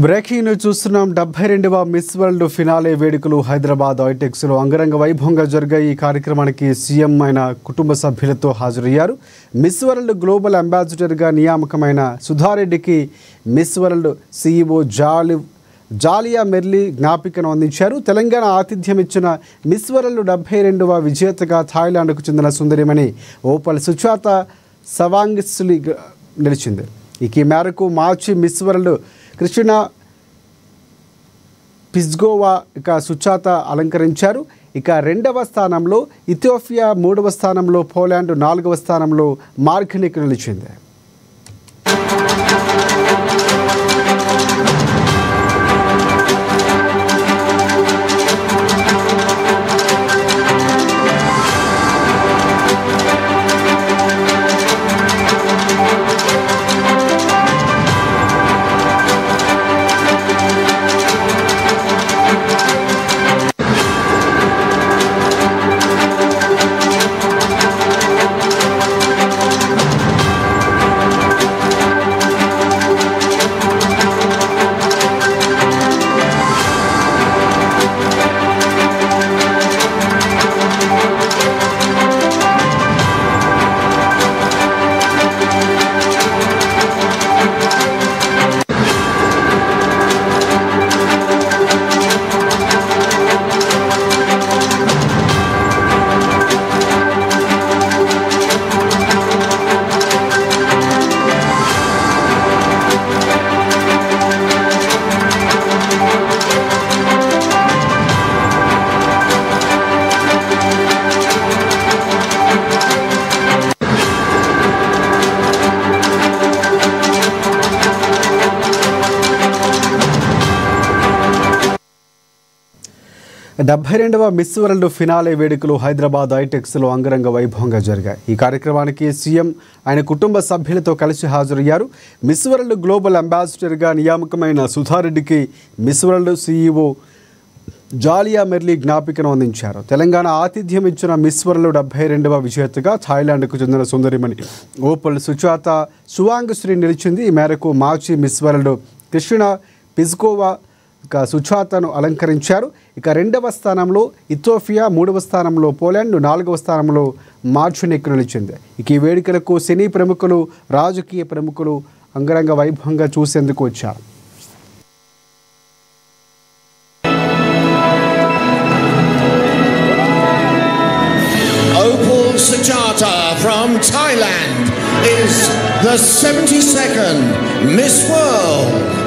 Breaking news చూస్తున్నాం. 72వ miss world finale వేడుకలు హైదరాబాద్ ఐటెక్స్లో అంగరంగ వైభవంగా జరిగాయి. ఈ కార్యక్రమానికి సీఎం ఆయన కుటుంబ సభ్యులతో హాజరయ్యారు. మిస్ వరల్డ్ గ్లోబల్ అంబాసిడర్గా నియామకమైన సుధారెడ్డికి miss world CEO Julia Morley జ్ఞాపికను అందించారు. తెలంగాణ ఆతిథ్యం ఇచ్చిన మిస్ వరల్డ్ 72వ విజేతగా థాయిలాండ్కు చెందిన సుందరిమణి ఓపల్ సుచాత సవాంగిస్లీ నిలిచింది. ఈ మేరకు మార్చి మిస్ వరల్డ్ క్రిస్టినా పిజ్గోవా సుచాత అలంకరించారు. రెండవ స్థానంలో ఇథియోపియా, మూడవ స్థానంలో పోలాండ్, నాలుగవ స్థానంలో మార్గనిక్ నిలిచింది. డెబ్బై రెండవ మిస్ వరల్డ్ ఫినాలే వేడుకలు హైదరాబాద్ ఐటెక్స్లో అంగరంగ వైభవంగా జరిగాయి. ఈ కార్యక్రమానికి సీఎం ఆయన కుటుంబ సభ్యులతో కలిసి హాజరయ్యారు. మిస్ వరల్డ్ గ్లోబల్ అంబాసిడర్గా నియామకమైన సుధారెడ్డికి miss world CEO Julia Morley జ్ఞాపికను అందించారు. తెలంగాణ ఆతిథ్యం ఇచ్చిన మిస్ వరల్డ్ 72వ విజేతగా థాయిలాండ్కు చెందిన సుందరిమణి ఓపల్ సుచాత సువాంగశ్రీ నిలిచింది. ఈ మేరకు మార్చి మిస్ వరల్డ్ క్రిస్టినా పిజ్గోవా సుచాతను అలంకరించారు. రెండవ స్థానంలో ఇథియోపియా, మూడవ స్థానంలో పోలాండ్, నాలుగవ స్థానంలో మార్గనిక్ నిలిచింది. ఈ వేడుకలకు సినీ ప్రముఖులు, రాజకీయ ప్రముఖులు అంగరంగ వైభవంగా చూసేందుకు వచ్చారు. Opal Suchata from Thailand is the 72nd Miss World.